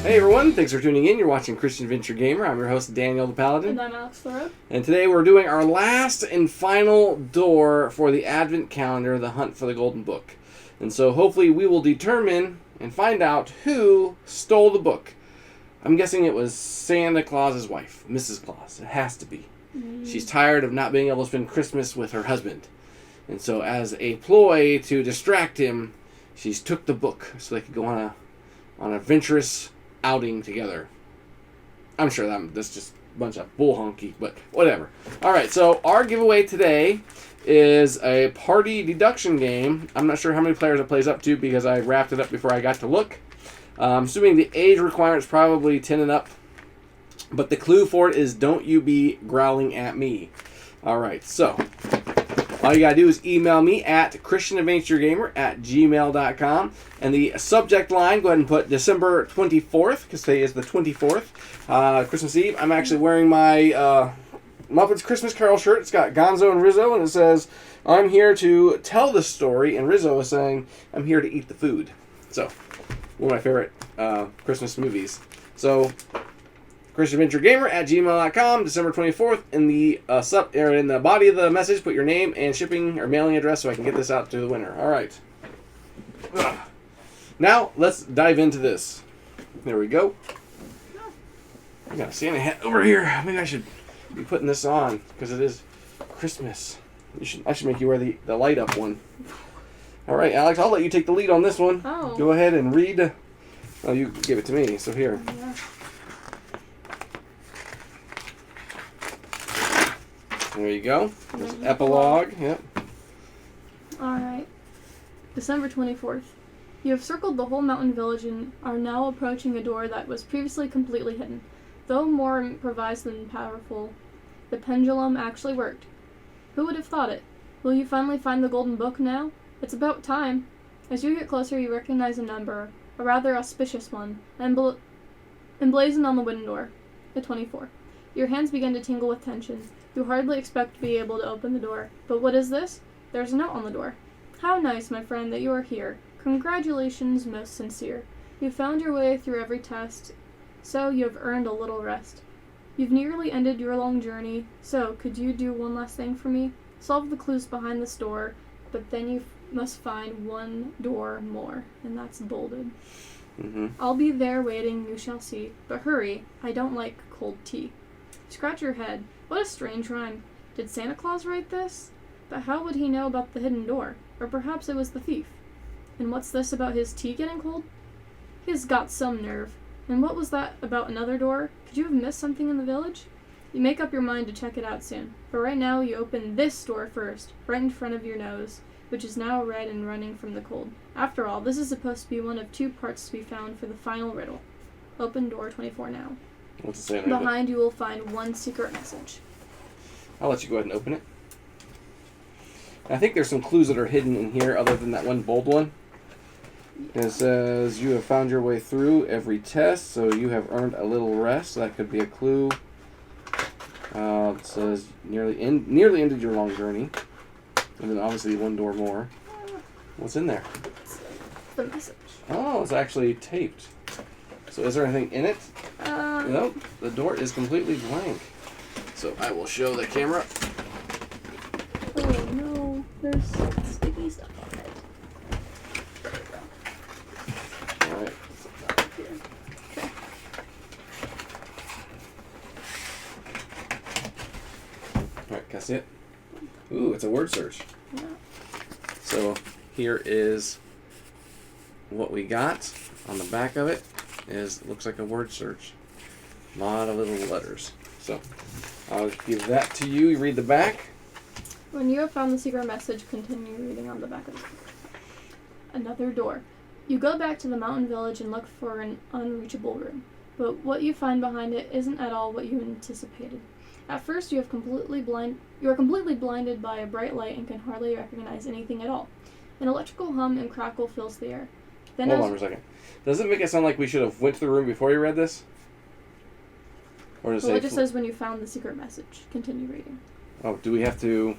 Hey everyone, thanks for tuning in. You're watching Christian Adventure Gamer. I'm your host, Daniel the Paladin. And I'm Alex Thoreau. And today we're doing our last and final door for the Advent calendar, The Hunt for the Golden Book. And so hopefully we will determine and find out who stole the book. I'm guessing it was Santa Claus's wife, Mrs. Claus. It has to be. She's tired of not being able to spend Christmas with her husband. And so as a ploy to distract him, she's took the book so they could go on an adventurous outing together. I'm sure that's just a bunch of bull honky, but whatever. Alright, so our giveaway today is a party deduction game. I'm not sure how many players it plays up to because I wrapped it up before I got to look. I'm assuming the age requirement is probably 10 and up. But the clue for it is don't you be growling at me. Alright, so all you gotta do is email me at christianadventuregamer@gmail.com. And the subject line, go ahead and put December 24th, because today is the 24th, Christmas Eve. I'm actually wearing my Muppets Christmas Carol shirt. It's got Gonzo and Rizzo, and it says, I'm here to tell the story, and Rizzo is saying, I'm here to eat the food. So, one of my favorite Christmas movies. So, ChristianAdventureGamer@gmail.com, December 24th. In the in the body of the message, put your name and shipping or mailing address so I can get this out to the winner. All right. Now let's dive into this. There we go. I got a Santa hat over here. Maybe I should be putting this on because it is Christmas. I should make you wear the light up one. All right, Alex. I'll let you take the lead on this one. Oh. Go ahead and read. Oh, you give it to me. So here. Yeah. There you go. There's epilogue. Yep. Alright. December 24th. You have circled the whole mountain village and are now approaching a door that was previously completely hidden. Though more improvised than powerful, the pendulum actually worked. Who would have thought it? Will you finally find the golden book now? It's about time. As you get closer, you recognize a number, a rather auspicious one, emblazoned on the wooden door. The 24. Your hands begin to tingle with tension. You hardly expect to be able to open the door. But what is this? There's a note on the door. How nice, my friend, that you are here. Congratulations, most sincere. You found your way through every test, so you have earned a little rest. You've nearly ended your long journey, so could you do one last thing for me? Solve the clues behind this door, but then you must find one door more, and that's bolded. I'll be there waiting, you shall see. But hurry, I don't like cold tea. Scratch your head. What a strange rhyme. Did Santa Claus write this? But how would he know about the hidden door? Or perhaps it was the thief. And what's this about his tea getting cold? He has got some nerve. And what was that about another door? Could you have missed something in the village? You make up your mind to check it out soon. But right now you open this door first, right in front of your nose, which is now red and running from the cold. After all, this is supposed to be one of two parts to be found for the final riddle. Open door 24 now. What's it say? Behind you will find one secret message. I'll let you go ahead and open it. I think there's some clues that are hidden in here other than that one bold one. It says, you have found your way through every test, so you have earned a little rest. That could be a clue. It says, nearly ended your long journey. And then obviously one door more. What's in there? The message. Oh, it's actually taped. So is there anything in it? Nope. The door is completely blank. So I will show the camera. Oh no, there's sticky stuff on it. There we go. Alright. Here. Okay. Alright, can I see it? Ooh, it's a word search. Yeah. So here is what we got. On the back of it looks like a word search. A lot of little letters. So I'll give that to you. You read the back. When you have found the secret message, continue reading on the back of it. Another door. You go back to the mountain village and look for an unreachable room. But what you find behind it isn't at all what you anticipated. At first, you are completely blinded by a bright light and can hardly recognize anything at all. An electrical hum and crackle fills the air. Then Hold on for a second. Does it make it sound like we should have went to the room before you read this? Or does it just says when you found the secret message. Continue reading. Oh, do we have to...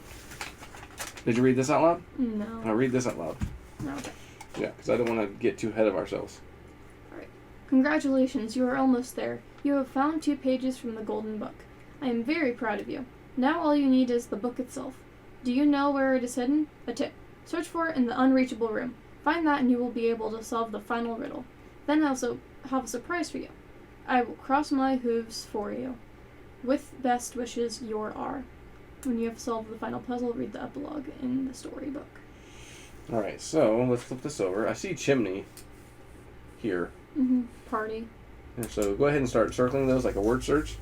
Did you read this out loud? No. I'll read this out loud. No, okay. Yeah, because I don't want to get too ahead of ourselves. Alright. Congratulations, you are almost there. You have found 2 pages from the Golden Book. I am very proud of you. Now all you need is the book itself. Do you know where it is hidden? A tip. Search for it in the unreachable room. Find that and you will be able to solve the final riddle. Then I also have a surprise for you. I will cross my hooves for you. With best wishes, your R. When you have solved the final puzzle, read the epilogue in the storybook. Alright, so let's flip this over. I see chimney here. Party. And so go ahead and start circling those like a word search.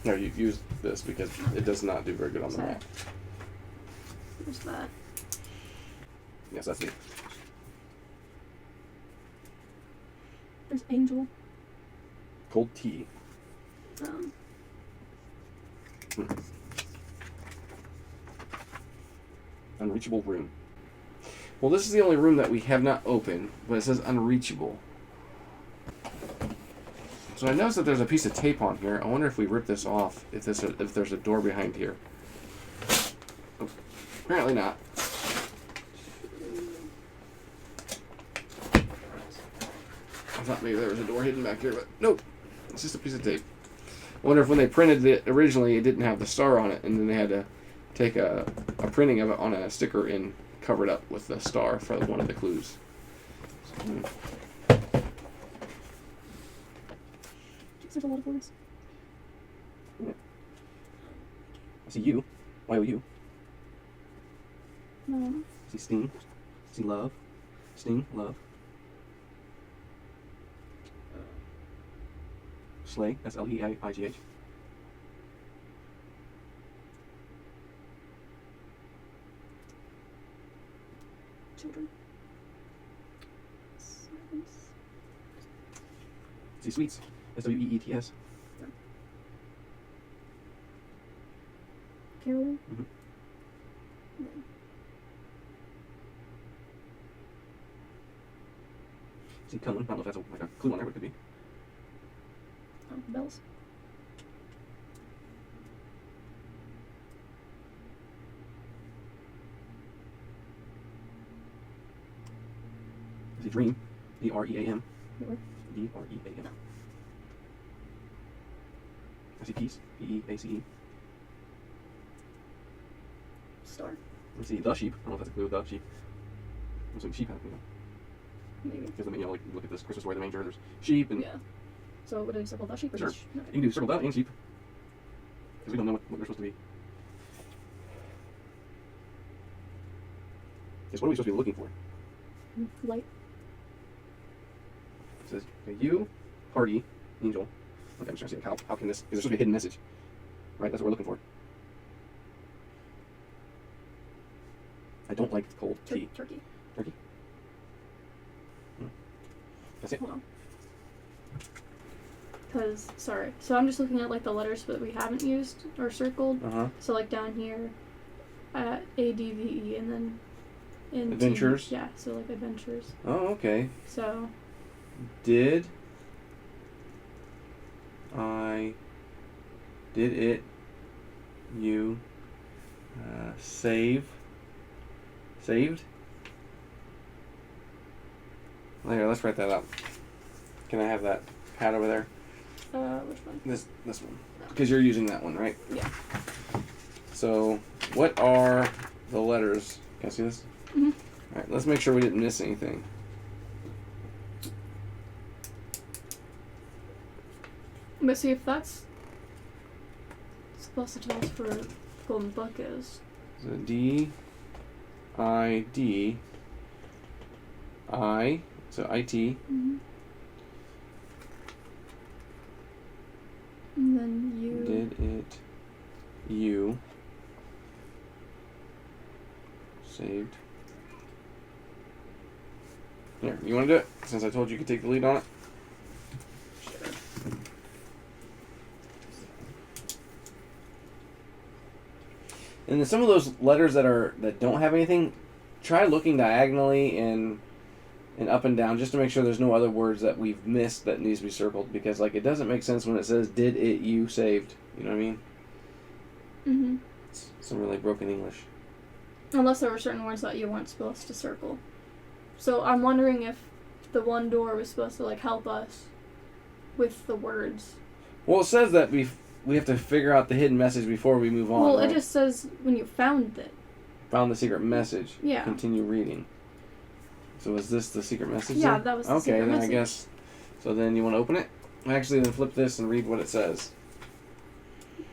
No, you use this because it does not do very good on the map. There's that. Yes, that's it. There's Angel. Cold tea. Unreachable room. Well, this is the only room that we have not opened, but it says unreachable. So I noticed that there's a piece of tape on here. I wonder if we rip this off, if there's a door behind here. Oh, apparently not. I thought maybe there was a door hidden back here, but nope. It's just a piece of tape. I wonder if when they printed it originally, it didn't have the star on it, and then they had to take a printing of it on a sticker and cover it up with the star for one of the clues. There's a lot of words. Yeah. I see you. Y-O-U. No. I see sting. I see love. Sting, love. Slay. That's L-E-I-G-H. Children. Servants. See sweets. S-W-E-E-T-S. Carolyn. See cone. I don't know if that's like a clue on there, but it could be. Oh, bells. I see dream. D-R-E-A-M. Where? D-R-E-A-M. I see peace. P-E-A-C-E. Star. I see the sheep. I don't know if that's a clue with the sheep. I'm saying sheep have, Maybe. Because you look at this Christmas story, the manger, there's sheep and... Yeah. So would I circle the sheep or Sure. just... You can do circle that and sheep. Because we don't know what they're supposed to be. Guess what are we supposed to be looking for? Light. It says, you, party, angel. Okay, I'm just trying to see how can this... Because there's supposed to be a hidden message. Right, that's what we're looking for. I don't like cold tea. Turkey. Turkey? That's it. Hold on. Because, sorry. So I'm just looking at like the letters that we haven't used or circled. So like down here at A-D-V-E and then in Adventures? Yeah, so like adventures. Oh, okay. So. Did it, you, saved? There, let's write that up. Can I have that pad over there? Which one? This one. Because you're using that one, right? Yeah. So, what are the letters? Can I see this? Mm-hmm. Alright, let's make sure we didn't miss anything. But see if that's supposed to tell us where Golden Book is. So D-I-D-I, so I-T. Mm-hmm. And then you. Did it, you, saved. Here, you want to do it? Since I told you could take the lead on it. Sure. And then some of those letters that don't have anything, try looking diagonally and up and down just to make sure there's no other words that we've missed that needs to be circled, because like it doesn't make sense when it says did it you saved. You know what I mean? Mm-hmm. It's some really broken English. Unless there were certain words that you weren't supposed to circle. So I'm wondering if the one door was supposed to like help us with the words. Well, it says that we have to figure out the hidden message before we move on. Well, right? it just says when you found it. Found the secret message. Yeah. Continue reading. So is this the secret message? Yeah, then? that was the okay. secret Then message. I guess. So then you want to open it? Actually, then flip this and read what it says.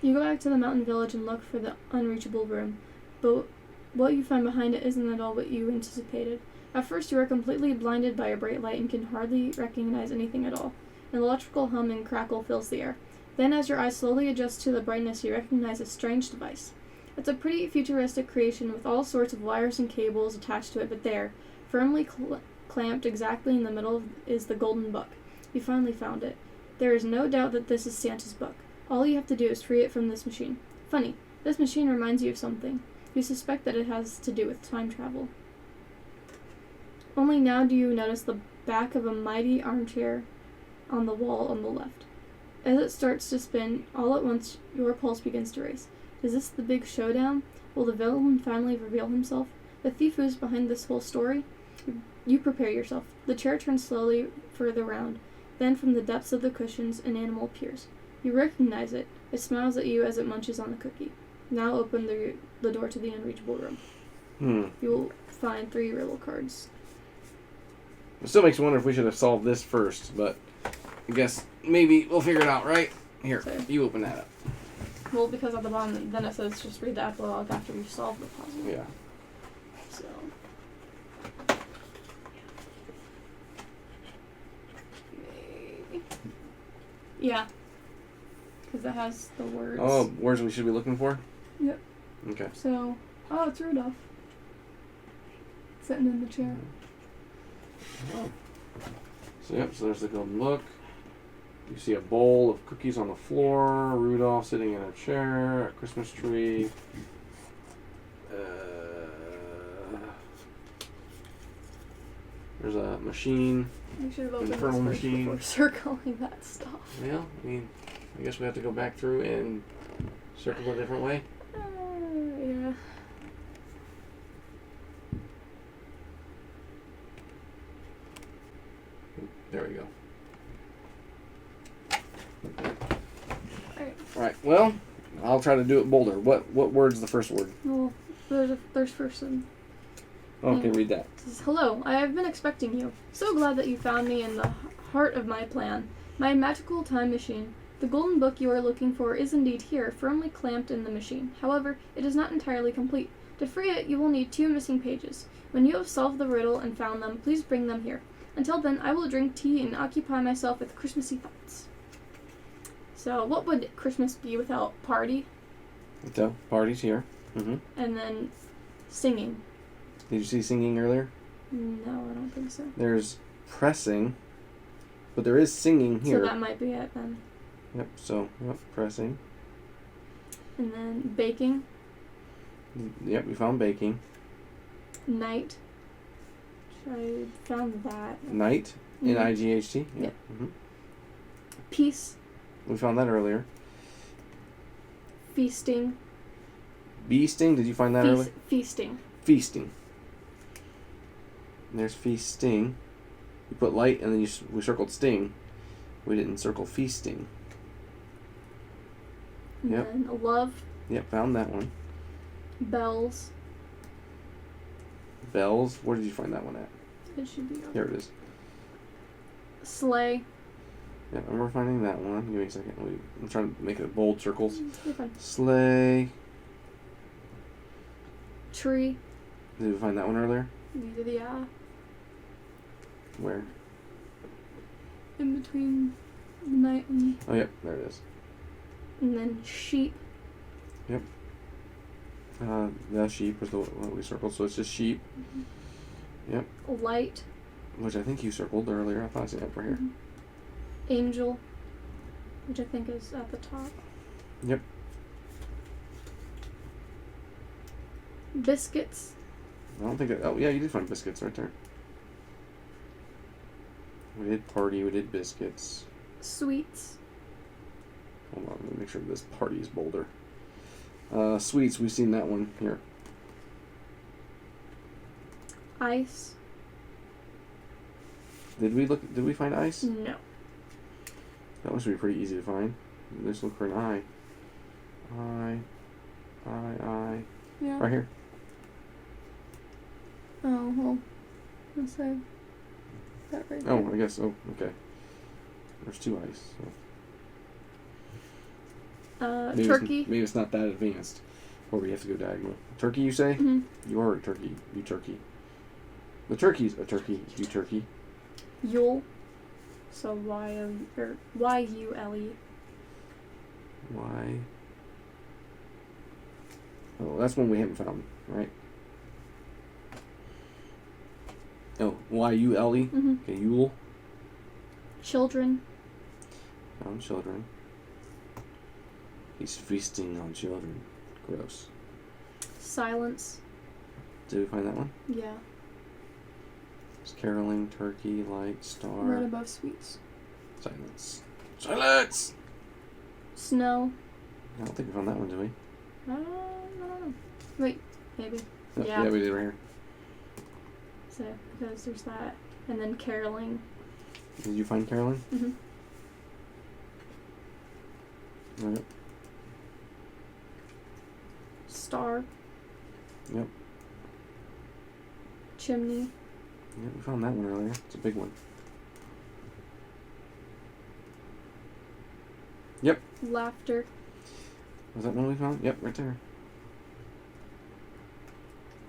You go back to the mountain village and look for the unreachable room, but what you find behind it isn't at all what you anticipated. At first, you are completely blinded by a bright light and can hardly recognize anything at all. An electrical hum and crackle fills the air. Then, as your eyes slowly adjust to the brightness, you recognize a strange device. It's a pretty futuristic creation with all sorts of wires and cables attached to it, but there, firmly clamped exactly in the middle, is the golden book. You finally found it. There is no doubt that this is Santa's book. All you have to do is free it from this machine. Funny, this machine reminds you of something. You suspect that it has to do with time travel. Only now do you notice the back of a mighty armchair on the wall on the left. As it starts to spin, all at once your pulse begins to race. Is this the big showdown? Will the villain finally reveal himself? The thief who's behind this whole story? You prepare yourself. The chair turns slowly further round. Then from the depths of the cushions, an animal appears. You recognize it. It smiles at you as it munches on the cookie. Now open the door to the unreachable room. You will find 3 riddle cards. It still makes me wonder if we should have solved this first, but I guess maybe we'll figure it out, right? Here, Sorry. you open that up. Well, because at the bottom, then it says just read the epilogue after you solve the puzzle. Yeah. So. Yeah. Because it has the words. Oh, words we should be looking for? Yep. Okay. So, oh, it's Rudolph. Sitting in the chair. Oh. So, yep, so there's the golden book. You see a bowl of cookies on the floor, Rudolph sitting in a chair, a Christmas tree. There's a machine. We should have opened this Infernal first machine. before circling that stuff. Well, I mean, I guess we have to go back through and circle a different way. Yeah. There we go. Alright. Right. Well, I'll try to do it bolder. What word's the first word? Well, there's first one. Okay, read that. It says, hello, I have been expecting you. So glad that you found me in the heart of my plan. My magical time machine. The golden book you are looking for is indeed here, firmly clamped in the machine. However, it is not entirely complete. To free it, you will need 2 missing pages. When you have solved the riddle and found them, please bring them here. Until then, I will drink tea and occupy myself with Christmassy thoughts. So, what would Christmas be without party? So, party's here. Mm-hmm. And then singing. Did you see singing earlier? No, I don't think so. There's pressing, but there is singing here. So that might be it then. Yep, so, yep, pressing. And then baking. Yep, we found baking. Night. I found that. Night, N-I-G-H-T. Yeah. Mm-hmm. Peace. We found that earlier. Feasting. Beasting, did you find that earlier? Feasting. Feasting. And there's feasting. You put light and then we circled sting. We didn't circle feasting. And Yep. then love. Yep, found that one. Bells. Bells, where did you find that one at? It should be. Here it is. Sleigh. Yeah, I remember finding that one. Give me a second. I'm trying to make it bold circles. You're fine. Sleigh. Tree. Did we find that one earlier? Yeah. Where? In between the night and. Oh, yep, there it is. And then sheep. Yep. The sheep was the what we circled, so it's just sheep. Mm-hmm. Yep. Light. Which I think you circled earlier. I thought I seen it over here. Mm-hmm. Angel. Which I think is at the top. Yep. Biscuits. I don't think it. Oh, yeah, you did find biscuits right there. We did party. We did biscuits. Sweets. Hold on, let me make sure this party is bolder. Sweets, we've seen that one here. Ice. Did we find ice? No. That one should be pretty easy to find. Let's look for an eye. Eye. Yeah. Right here. Oh, well. Let's say that right Oh, there. I guess. Oh, okay. There's 2 eyes. So. Turkey. Maybe it's not that advanced. Or we have to go diagonal. Turkey, you say? Mm-hmm. You are a turkey. You turkey. The turkey's a turkey. You turkey. Yule. So Y-U-L-E. Y. Oh, that's one we haven't found, right? Oh, Y-U-L-E? Mm-hmm. Okay, Yule. Children. Found children. He's feasting on children. Gross. Silence. Did we find that one? Yeah. It's caroling, turkey, light, star. Right above sweets. Silence. Silence! Snow. I don't think we found that one, did we? I don't know. Wait, maybe. Oh, Yeah. Yeah, we did right here. So, because there's that. And then caroling. Did you find caroling? Mm-hmm. Yep. Star. Yep. Chimney. Yep, we found that one earlier. It's a big one. Yep. Laughter. Was that one we found? Yep, right there.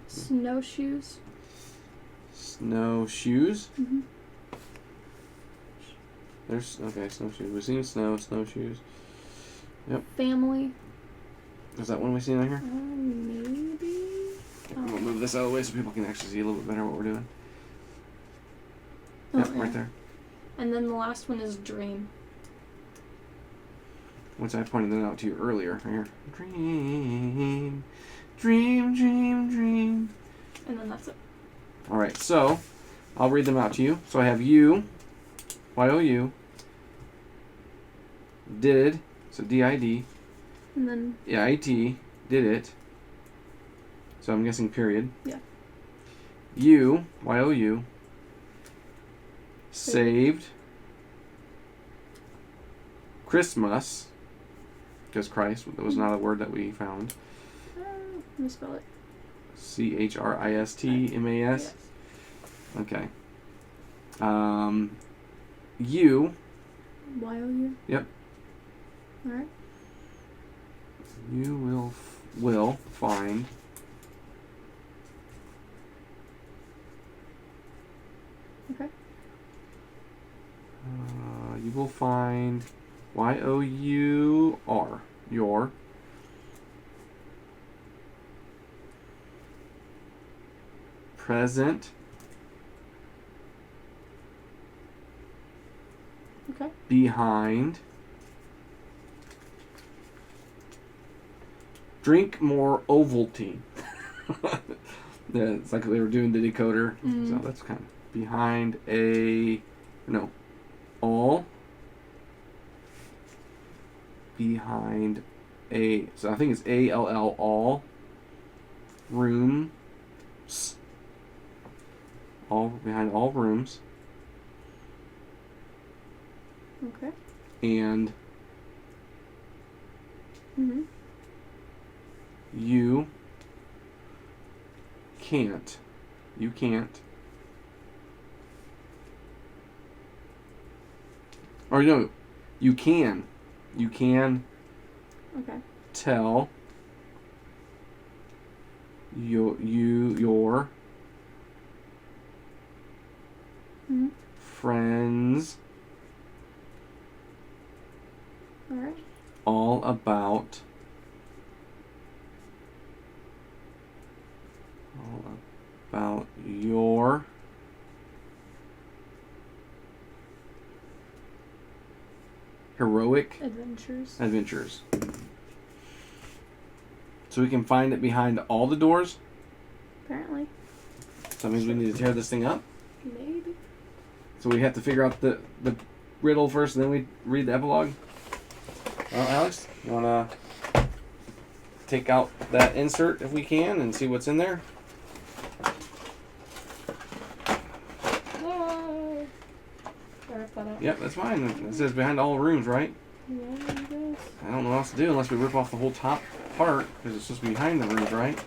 Snowshoes. Snowshoes. Mm-hmm. There's, okay, snowshoes. We've seen snow, snowshoes. Family. Is that one we seen on here? Maybe. We'll move this out of the way so people can actually see a little bit better what we're doing. Oh, Yep, yeah. right there. And then the last one is dream. Which I pointed that out to you earlier. Right here. Dream. Dream, dream, dream. And then that's it. Alright, so I'll read them out to you. So I have you, Y-O-U, did, so D-I-D, And then I-T, did it. So I'm guessing period. Yeah. You, Y-O-U, saved, Christmas, because Christ, that was not a word that we found. let me spell it. C-H-R-I-S-T-M-A-S. Yes. Okay. You. Y-O-U. Yep. Alright. You will find. Okay. You will find Y-O-U-R. Your. Present. Okay. Behind. Drink more Ovaltine. Yeah, it's like they were doing the decoder. Mm. So that's kind of behind a. No. All. Behind a. So I think it's A-L-L, all. Rooms. All behind all rooms. Okay. And Mm-hmm. you can't. You can't. Or no, you can. You can Okay. tell your Mm-hmm. friends Alright. all about your heroic Adventures. So we can find it behind all the doors. Apparently. So that means we need to tear this thing up. Maybe. So we have to figure out the riddle first, and then we read the epilogue. Well, Alex, you want to take out that insert if we can and see what's in there? Yay! There. that up. Yep, that's fine. It says behind all rooms, right? Yeah, I guess. I don't know what else to do unless we rip off the whole top part, because it's supposed to be behind the rooms, right?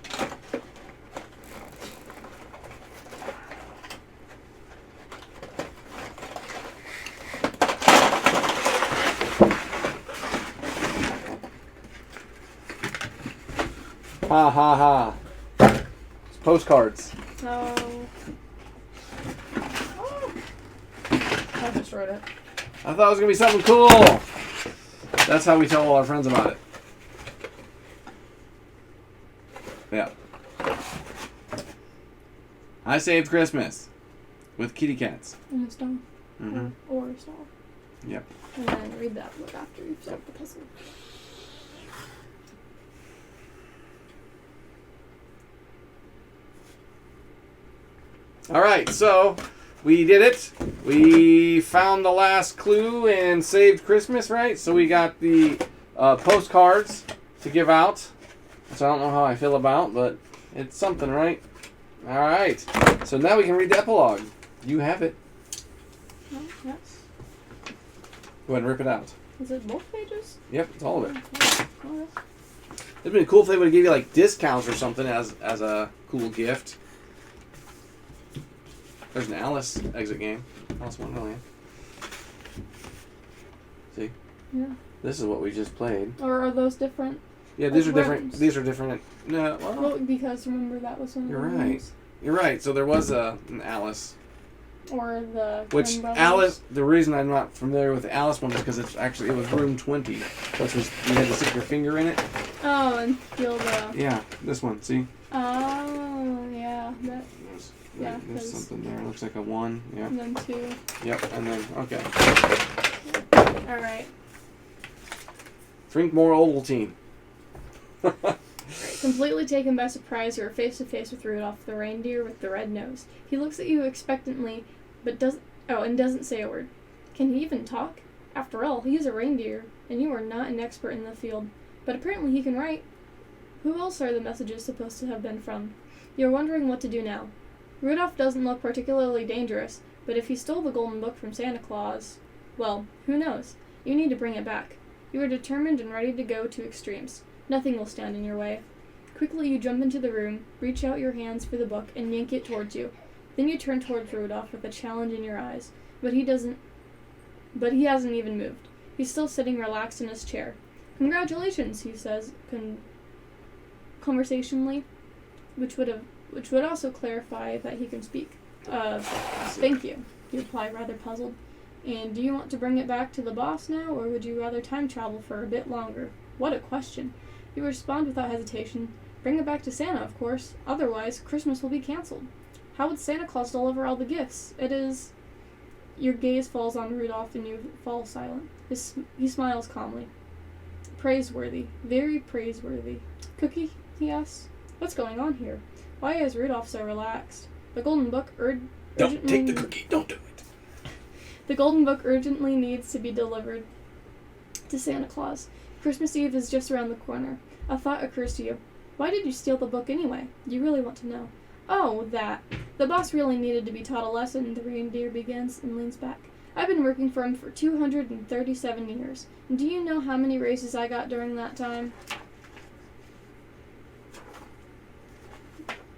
Ha ha ha. It's postcards. Oh. I destroyed it. I thought it was going to be something cool. That's how we tell all our friends about it. Yeah. I saved Christmas with kitty cats. In a stall. Mm-hmm. Or a stall. Yep. And then read that book after you've solved the puzzle. All right, so we did it. We found the last clue and saved Christmas, right? So we got the postcards to give out, which I don't know how I feel about, but it's something, right? All right. So now we can read the epilogue. You have it. Oh, yes. Go ahead and rip it out. Is it both pages? Yep, it's all of it. Oh, yes. It'd been cool if they would have gave you like discounts or something as a cool gift. There's an Alice exit game. Alice Wonderland. See? Yeah. This is what we just played. Or are those different? Yeah, these are different. rooms? These are different. No, well, Well, because remember that was one of the you're right. rooms. You're right. So there was an Alice. Or the Which Grimm brothers. Alice? The reason I'm not familiar with the Alice one is because it was room 20, which was you had to stick your finger in it. Oh, and feel the. Yeah, this one. See? Oh, yeah. That. There's, Yeah, there's 'cause- something there. It looks like a 1. Yeah. And then 2. Yep. And then okay. All right. Drink more Ovaltine. Completely taken by surprise, you are face to face with Rudolph, the reindeer with the red nose. He looks at you expectantly, but doesn't say a word. Can he even talk? After all, he is a reindeer, and you are not an expert in the field. But apparently he can write. Who else are the messages supposed to have been from? You are wondering what to do now. Rudolph doesn't look particularly dangerous, but if he stole the golden book from Santa Claus, well, who knows? You need to bring it back. You are determined and ready to go to extremes. Nothing will stand in your way. Quickly you jump into the room, reach out your hands for the book, and yank it towards you. Then you turn towards Rudolph with a challenge in your eyes, but he hasn't even moved. He's still sitting relaxed in his chair. Congratulations, he says conversationally, which would also clarify that he can speak. Thank you, you reply, rather puzzled. And do you want to bring it back to the boss now, or would you rather time travel for a bit longer? What a question. You respond without hesitation. Bring it back to Santa, of course. Otherwise, Christmas will be canceled. How would Santa Claus deliver all the gifts? It is... Your gaze falls on Rudolph and you fall silent. He smiles calmly. Praiseworthy. Very praiseworthy. Cookie? He asks. What's going on here? Why is Rudolph so relaxed? The golden book Don't take the cookie. Don't do it. The golden book urgently needs to be delivered to Santa Claus. Christmas Eve is just around the corner. A thought occurs to you. Why did you steal the book anyway? You really want to know. Oh, that. The boss really needed to be taught a lesson, the reindeer begins and leans back. I've been working for him for 237 years. And do you know how many raises I got during that time?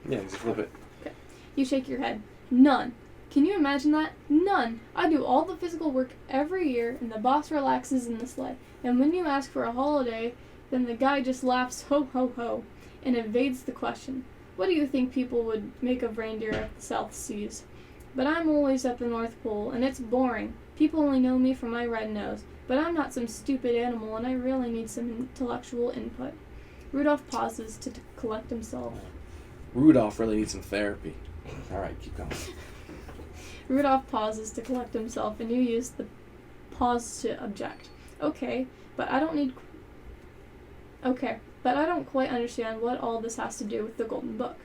Yeah, just flip it. Okay. You shake your head. None. Can you imagine that? None. I do all the physical work every year, and the boss relaxes in the sleigh. And when you ask for a holiday, then the guy just laughs ho ho ho, and evades the question. What do you think people would make of reindeer at the South Seas? But I'm always at the North Pole, and it's boring. People only know me for my red nose, but I'm not some stupid animal, and I really need some intellectual input. Rudolph pauses to collect himself. Rudolph really needs some therapy. All right, keep going. Rudolph pauses to collect himself, and you use the pause to object. Okay, but I don't quite understand what all this has to do with the golden book.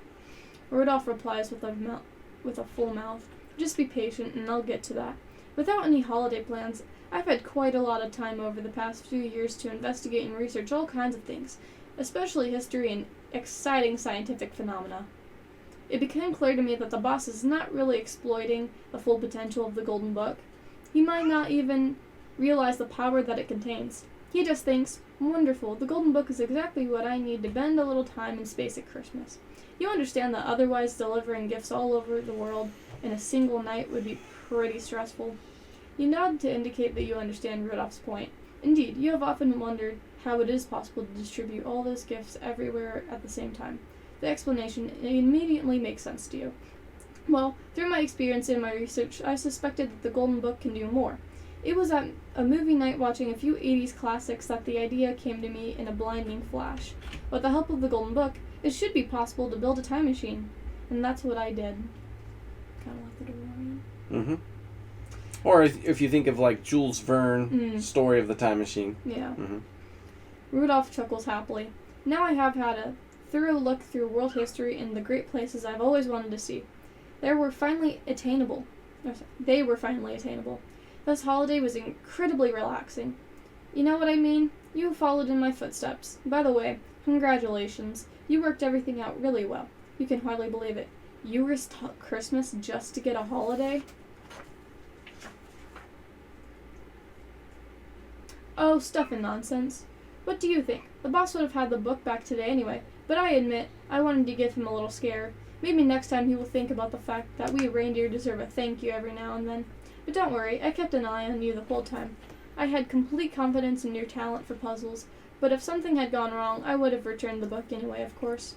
Rudolph replies with a full mouth. Just be patient, and I'll get to that. Without any holiday plans, I've had quite a lot of time over the past few years to investigate and research all kinds of things, especially history and exciting scientific phenomena. It became clear to me that the boss is not really exploiting the full potential of the golden book. He might not even realize the power that it contains. He just thinks, wonderful, the Golden Book is exactly what I need to bend a little time and space at Christmas. You understand that otherwise delivering gifts all over the world in a single night would be pretty stressful. You nod to indicate that you understand Rudolph's point. Indeed, you have often wondered how it is possible to distribute all those gifts everywhere at the same time. The explanation immediately makes sense to you. Well, through my experience and my research, I suspected that the Golden Book can do more. It was at a movie night watching a few 80s classics that the idea came to me in a blinding flash. With the help of the Golden Book, it should be possible to build a time machine. And that's what I did. Kind of like the DeLorean. Mm-hmm. Or if you think of like Jules Verne's story of the time machine. Yeah. Mm-hmm. Rudolph chuckles happily. Now I have had a thorough look through world history and the great places I've always wanted to see. They were finally attainable. This holiday was incredibly relaxing. You know what I mean? You followed in my footsteps. By the way, congratulations. You worked everything out really well. You can hardly believe it. You risked Christmas just to get a holiday? Oh, stuff and nonsense. What do you think? The boss would have had the book back today anyway, but I admit, I wanted to give him a little scare. Maybe next time he will think about the fact that we reindeer deserve a thank you every now and then. But don't worry, I kept an eye on you the whole time. I had complete confidence in your talent for puzzles, but if something had gone wrong, I would have returned the book anyway, of course.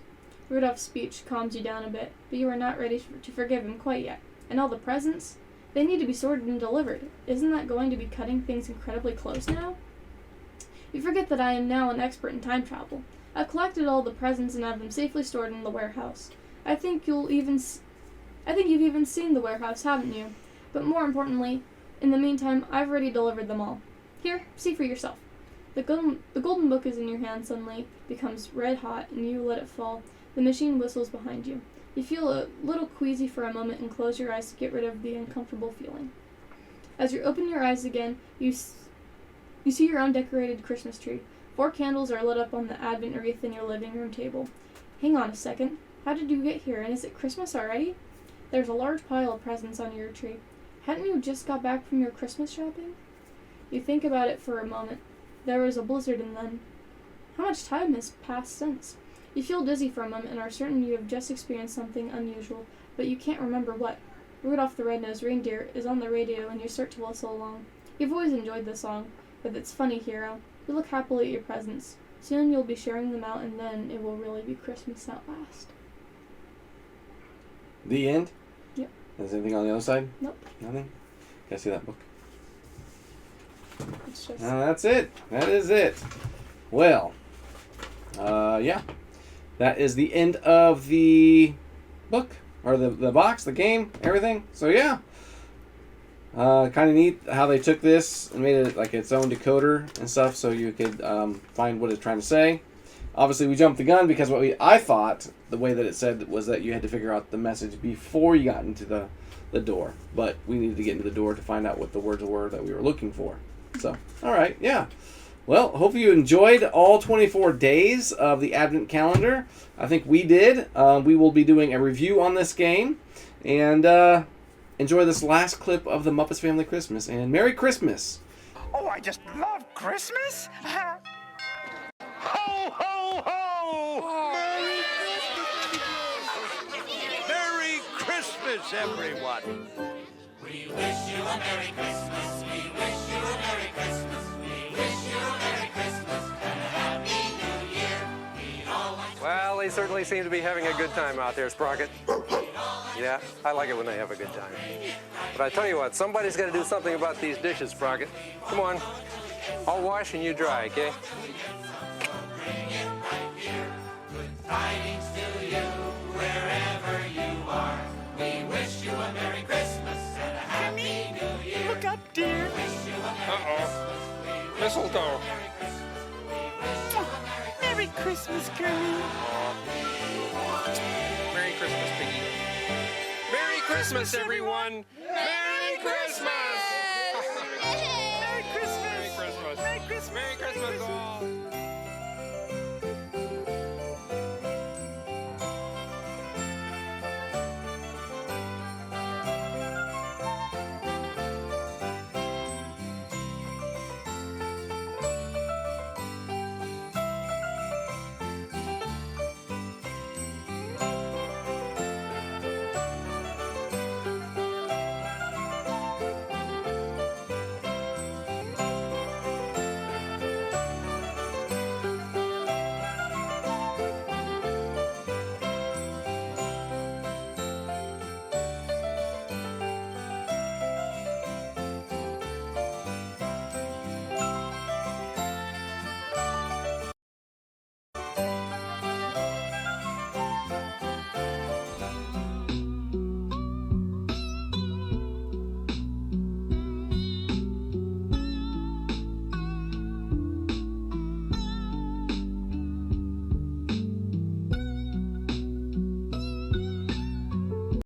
Rudolph's speech calms you down a bit, but you are not ready to forgive him quite yet. And all the presents? They need to be sorted and delivered. Isn't that going to be cutting things incredibly close now? You forget that I am now an expert in time travel. I've collected all the presents and have them safely stored in the warehouse. I think you've even seen the warehouse, haven't you? But more importantly, in the meantime, I've already delivered them all. Here, see for yourself. The golden book is in your hand suddenly, becomes red hot, and you let it fall. The machine whistles behind you. You feel a little queasy for a moment and close your eyes to get rid of the uncomfortable feeling. As you open your eyes again, you see your own decorated Christmas tree. 4 candles are lit up on the Advent wreath in your living room table. Hang on a second. How did you get here, and is it Christmas already? There's a large pile of presents on your tree. Hadn't you just got back from your Christmas shopping? You think about it for a moment. There was a blizzard and then... How much time has passed since? You feel dizzy for a moment and are certain you have just experienced something unusual, but you can't remember what. Rudolph the Red-Nosed Reindeer is on the radio and you start to whistle along. You've always enjoyed the song, with its funny hero. You look happily at your presents. Soon you'll be sharing them out and then it will really be Christmas at last. The end? Yep. Is there anything on the other side? Nope. Nothing? Can I see that book? It's just... That's it. That is it. Well, yeah. That is the end of the book. Or the box, the game, everything. So, yeah. Kind of neat how they took this and made it like its own decoder and stuff so you could find what it's trying to say. Obviously, we jumped the gun because I thought the way that it said was that you had to figure out the message before you got into the door. But we needed to get into the door to find out what the words were that we were looking for. So, all right, yeah. Well, hope you enjoyed all 24 days of the Advent calendar. I think we did. We will be doing a review on this game. And enjoy this last clip of the Muppets Family Christmas. And Merry Christmas! Oh, I just love Christmas! Ho, ho, ho! Merry Christmas, everyone! We wish you a Merry Christmas. We wish you a Merry Christmas. We wish you a Merry Christmas and a Happy New Year. We all want Well, they certainly seem to be having a good time out there, Sprocket. Yeah, I like it when they have a good time. But I tell you what, somebody's got to do something about these dishes, Sprocket. Come on. I'll wash and you dry, okay? bring it right here. Good tidings to you wherever you are. We wish you a Merry Christmas and a Happy New Year. Look up, dear. Wish you a Merry Christmas. We wish Mistletoe. you a Merry Christmas. We wish you a Merry Merry Christmas, Curly. Merry Christmas, Piggy. Merry Christmas, everyone! Merry Christmas! Merry Christmas. Merry Christmas! Merry Christmas. Merry Christmas, all!